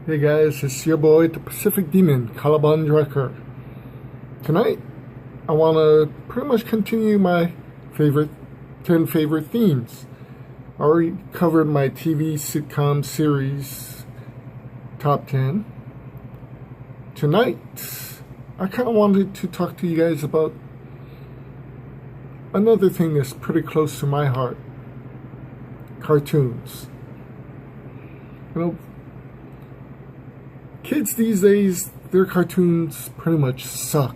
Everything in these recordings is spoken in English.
Hey guys, it's your boy, the Pacific Demon, Caliban Drecker. Tonight, I want to pretty much continue my 10 favorite themes. I already covered my TV sitcom series top 10. Tonight, I kind of wanted to talk to you guys about another thing that's pretty close to my heart. Cartoons. You know, kids these days, their cartoons pretty much suck.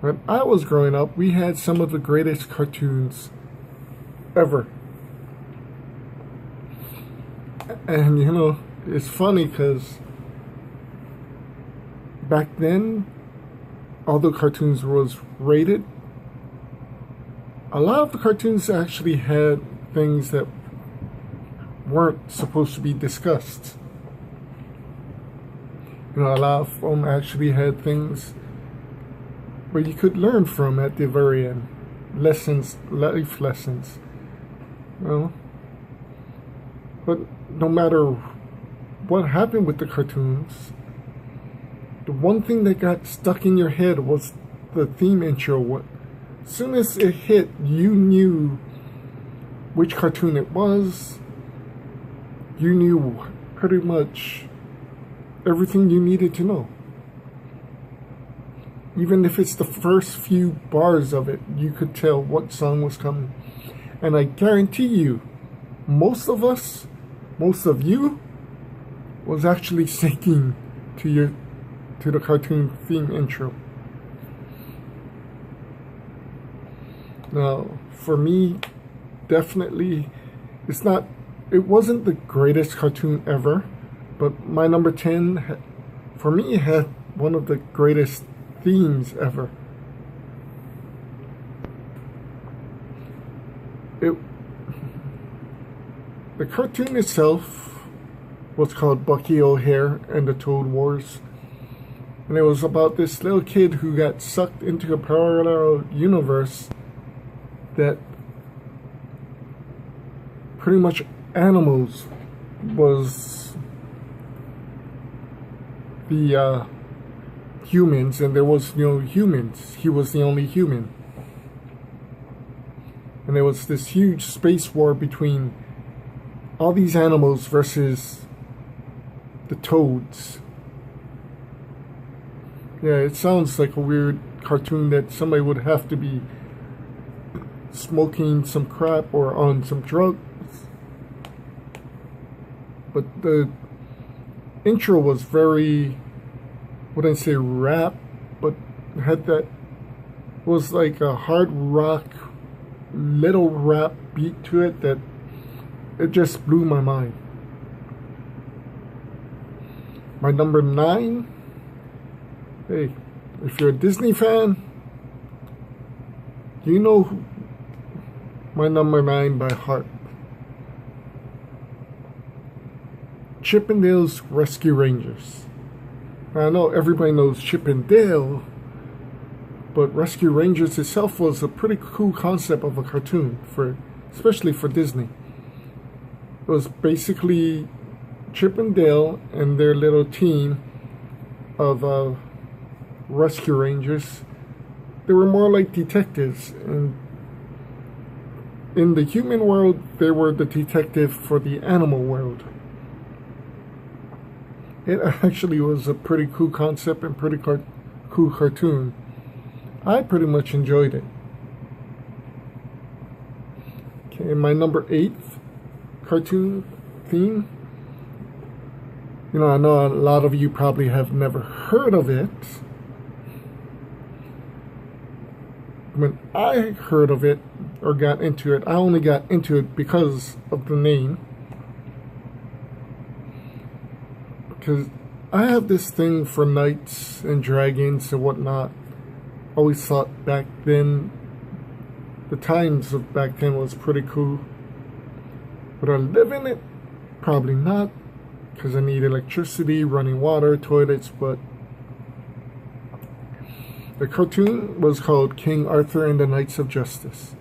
When I was growing up, we had some of the greatest cartoons ever. And you know, it's funny because back then, although cartoons was rated, a lot of the cartoons actually had things that weren't supposed to be discussed. You know, a lot of them actually had things where you could learn from at the very end. Lessons, life lessons. You know? But no matter what happened with the cartoons, the one thing that got stuck in your head was the theme intro. As soon as it hit, you knew which cartoon it was. You knew pretty much everything you needed to know. Even if it's the first few bars of it, you could tell what song was coming. And I guarantee you, most of you, was actually singing to the cartoon theme intro. Now, for me, definitely, it wasn't the greatest cartoon ever, but my number 10, for me, had one of the greatest themes ever. The cartoon itself was called Bucky O'Hare and the Toad Wars, and it was about this little kid who got sucked into a parallel universe that pretty much animals was the humans, and there was no humans. He was the only human. And there was this huge space war between all these animals versus the toads. Yeah, it sounds like a weird cartoon that somebody would have to be smoking some crap or on some drugs. But the intro was very, wouldn't say rap, but had that, was like a hard rock, little rap beat to it that it just blew my mind. My number 9, hey, if you're a Disney fan, you know my number 9 by heart. Chip 'n Dale's Rescue Rangers. I know everybody knows Chip 'n Dale, but Rescue Rangers itself was a pretty cool concept of a cartoon, especially for Disney. It was basically Chip 'n Dale and their little team of Rescue Rangers. They were more like detectives, and in the human world, they were the detective for the animal world. It actually was a pretty cool concept and pretty cool cartoon. I pretty much enjoyed it. Okay, my number 8 cartoon theme. You know, I know a lot of you probably have never heard of it. When I heard of it or got into it, I only got into it because of the name. Because I have this thing for knights and dragons and whatnot. Always thought back then, the times of back then was pretty cool. Would I live in it? Probably not, because I need electricity, running water, toilets, but the cartoon was called King Arthur and the Knights of Justice.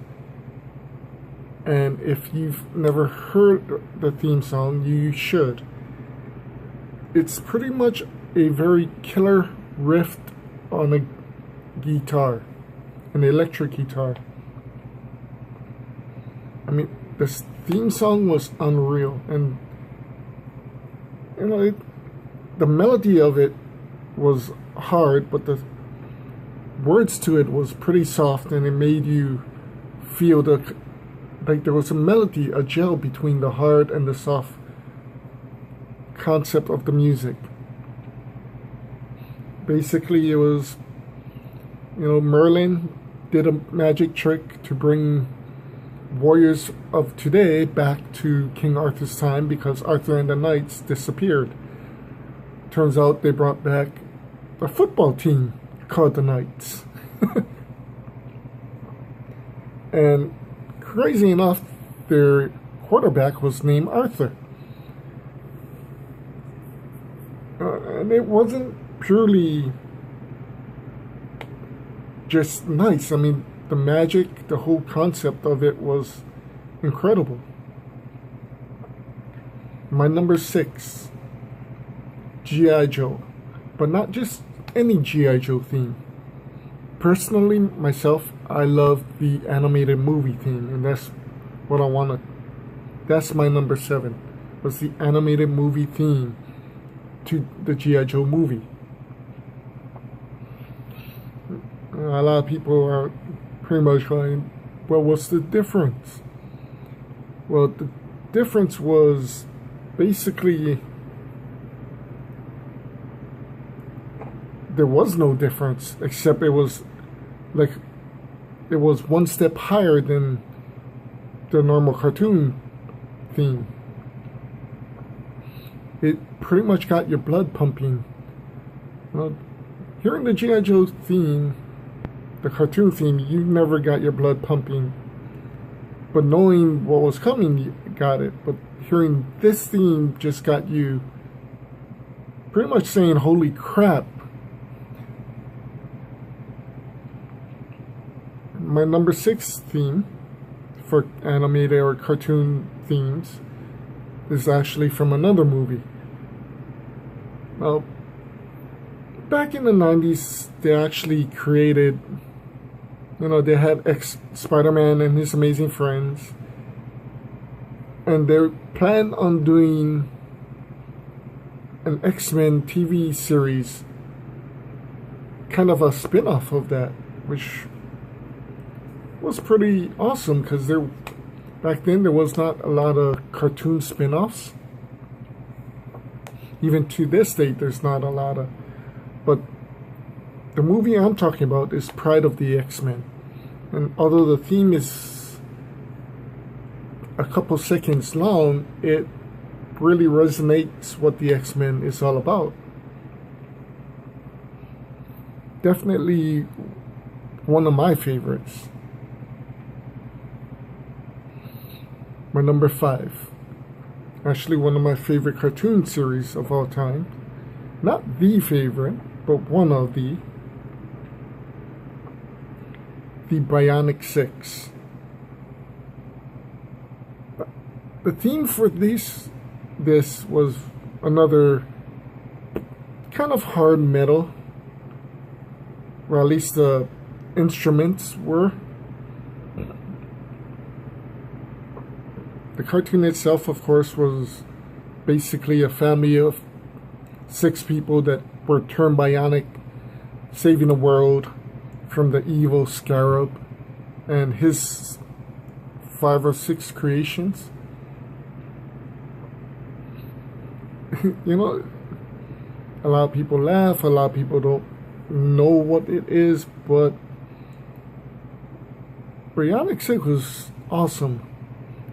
And if you've never heard the theme song, you should. It's pretty much a very killer riff on a guitar, an electric guitar. I mean, this theme song was unreal, and you know, the melody of it was hard, but the words to it was pretty soft, and it made you feel like there was a melody, a gel between the hard and the soft concept of the music. Basically, it was, you know, Merlin did a magic trick to bring warriors of today back to King Arthur's time because Arthur and the Knights disappeared. Turns out they brought back a football team called the Knights. And crazy enough, their quarterback was named Arthur. And it wasn't purely just nice. I mean, the magic, the whole concept of it was incredible. My number 6, G.I. Joe. But not just any G.I. Joe theme. Personally, myself, I love the animated movie theme, and that's what I want to. That's my number 7, was the animated movie theme to the G.I. Joe movie. A lot of people are pretty much going, well, what's the difference? Well, the difference was basically there was no difference, except it was one step higher than the normal cartoon theme. It pretty much got your blood pumping. Well, hearing the G.I. Joe theme, the cartoon theme, you never got your blood pumping. But knowing what was coming, you got it. But hearing this theme just got you pretty much saying, holy crap. My number 6 theme for animated or cartoon themes is actually from another movie. Now, back in the 90s, they actually created, you know, they had Spider-Man and His Amazing Friends, and they planned on doing an X-Men TV series, kind of a spin-off of that, which was pretty awesome because back then there was not a lot of cartoon spin-offs. Even to this date, there's not a lot of. But the movie I'm talking about is Pride of the X-Men, and although the theme is a couple seconds long, it really resonates what the X-Men is all about. Definitely one of my favorites. My number 5. Actually, one of my favorite cartoon series of all time. Not the favorite, but one of the Bionic 6. The theme for this was another kind of hard metal, or at least the instruments were. The cartoon itself, of course, was basically a family of 6 people that were turned bionic, saving the world from the evil Scarab and his 5 or 6 creations. You know, a lot of people laugh, a lot of people don't know what it is, but Bionic 6 was awesome.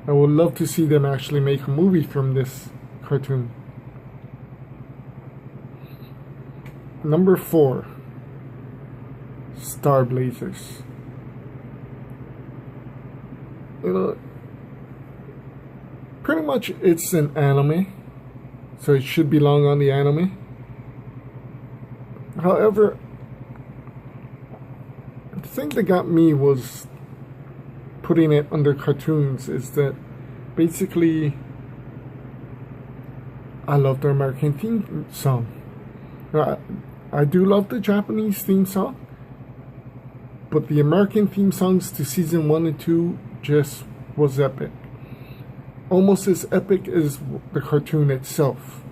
I would love to see them actually make a movie from this cartoon. Number 4, Star Blazers. You know, pretty much it's an anime, so it should belong on the anime. However, the thing that got me was putting it under cartoons is that basically I love the American theme song. I do love the Japanese theme song, but the American theme songs to season 1 and 2 just was epic. Almost as epic as the cartoon itself.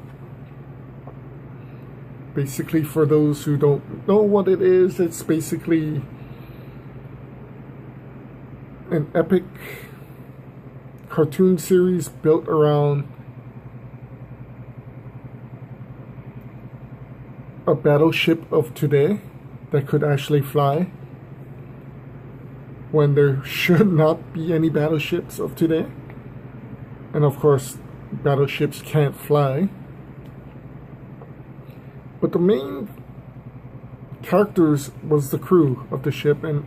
Basically, for those who don't know what it is, it's basically an epic cartoon series built around a battleship of today that could actually fly, when there should not be any battleships of today. And of course, battleships can't fly. But the main characters was the crew of the ship, and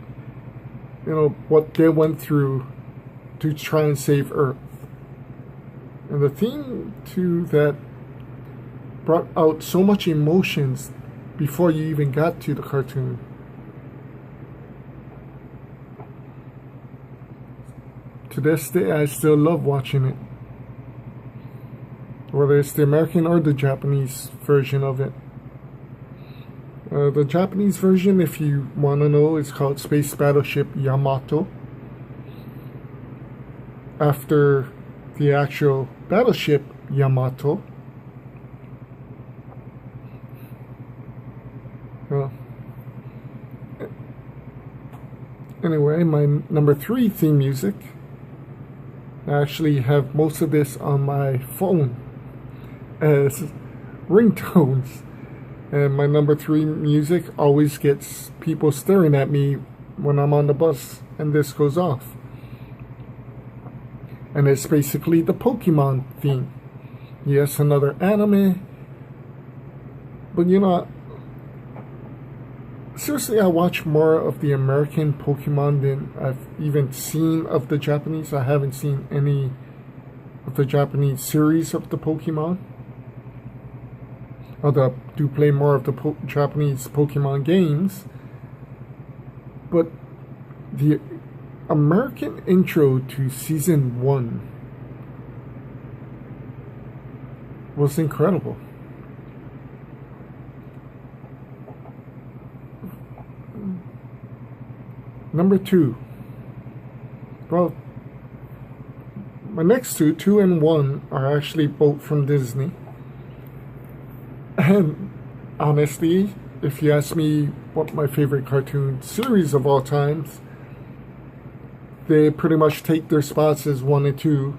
what they went through to try and save Earth. And the theme to that brought out so much emotions before you even got to the cartoon. To this day, I still love watching it, whether it's the American or the Japanese version of it. The Japanese version, if you want to know, is called Space Battleship Yamato, after the actual battleship Yamato. Anyway, my number 3 theme music, I actually have most of this on my phone as ringtones. And my number 3 music always gets people staring at me when I'm on the bus and this goes off. And it's basically the Pokemon theme. Yes, another anime. But seriously, I watch more of the American Pokemon than I've even seen of the Japanese. I haven't seen any of the Japanese series of the Pokemon. Although I do play more of the Japanese Pokemon games. But the American intro to season 1 was incredible. Number 2. Well, my next 2 and 1, are actually both from Disney. And honestly, if you ask me what my favorite cartoon series of all times, they pretty much take their spots as 1 and 2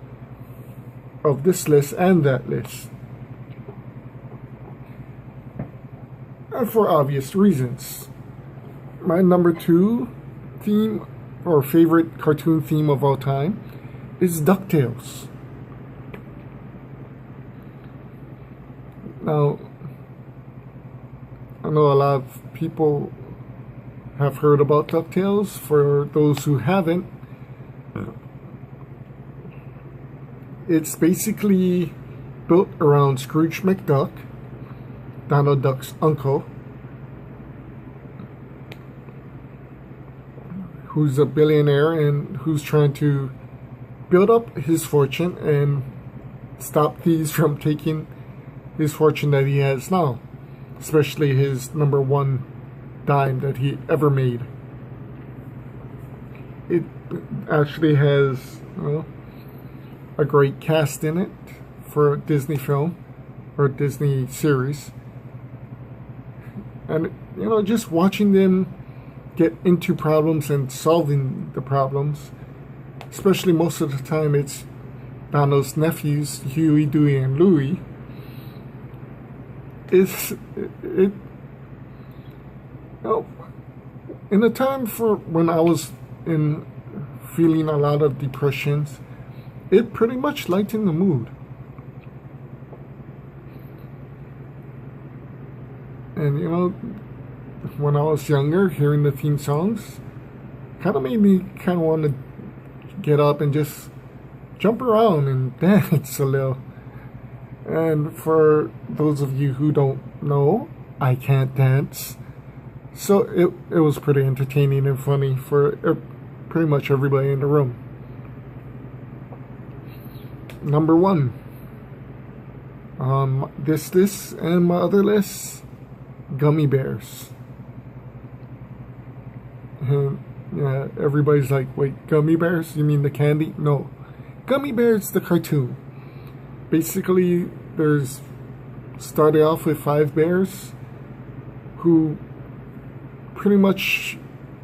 of this list and that list. And for obvious reasons. My number 2 theme, or favorite cartoon theme of all time, is DuckTales. Now, I know a lot of people have heard about DuckTales. For those who haven't, it's basically built around Scrooge McDuck, Donald Duck's uncle, who's a billionaire and who's trying to build up his fortune and stop thieves from taking his fortune that he has now, especially his number 1 dime that he ever made. It actually has a great cast in it for a Disney film or Disney series, and just watching them get into problems and solving the problems, especially most of the time it's Donald's nephews, Huey, Dewey, and Louie. In a time for when I was feeling a lot of depressions, it pretty much lightened the mood. And when I was younger, hearing the theme songs kind of made me kind of want to get up and just jump around and dance a little. And for those of you who don't know, I can't dance. So it was pretty entertaining and funny for a pretty much everybody in the room. Number 1. This and my other list, gummy bears. And yeah, everybody's like, wait, gummy bears? You mean the candy? No. Gummy Bears, the cartoon. Basically, started off with 5 bears who pretty much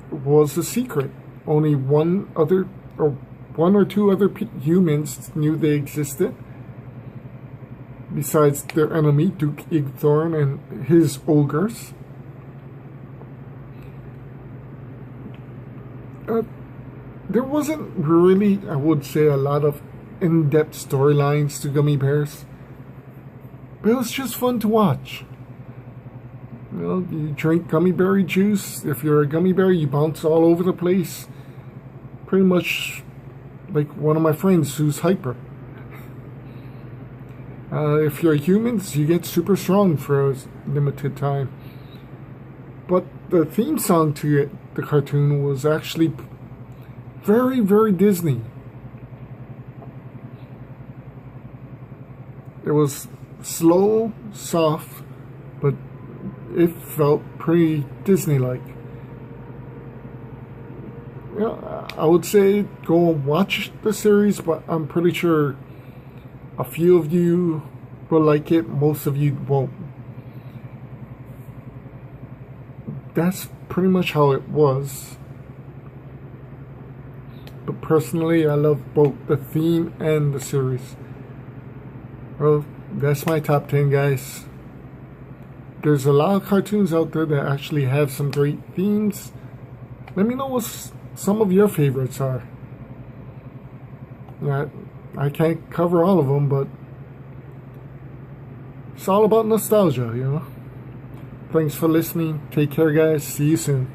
was a secret. Only one or two other humans knew they existed, besides their enemy, Duke Igthorn and his ogres. There wasn't really, I would say, a lot of in-depth storylines to Gummy Bears, but it was just fun to watch. You know, you drink gummy berry juice. If you're a gummy bear, you bounce all over the place. Pretty much like one of my friends who's hyper. If you're humans, you get super strong for a limited time. But the theme song to the cartoon was actually very, very Disney. It was slow, soft, but it felt pretty Disney-like. You know, I would say go watch the series, but I'm pretty sure a few of you will like it, most of you won't. That's pretty much how it was. But personally, I love both the theme and the series. Well, that's my top 10, guys. There's a lot of cartoons out there that actually have some great themes. Let me know what some of your favorites are. Yeah, I can't cover all of them, but it's all about nostalgia, you know. Thanks for listening. Take care, guys. See you soon.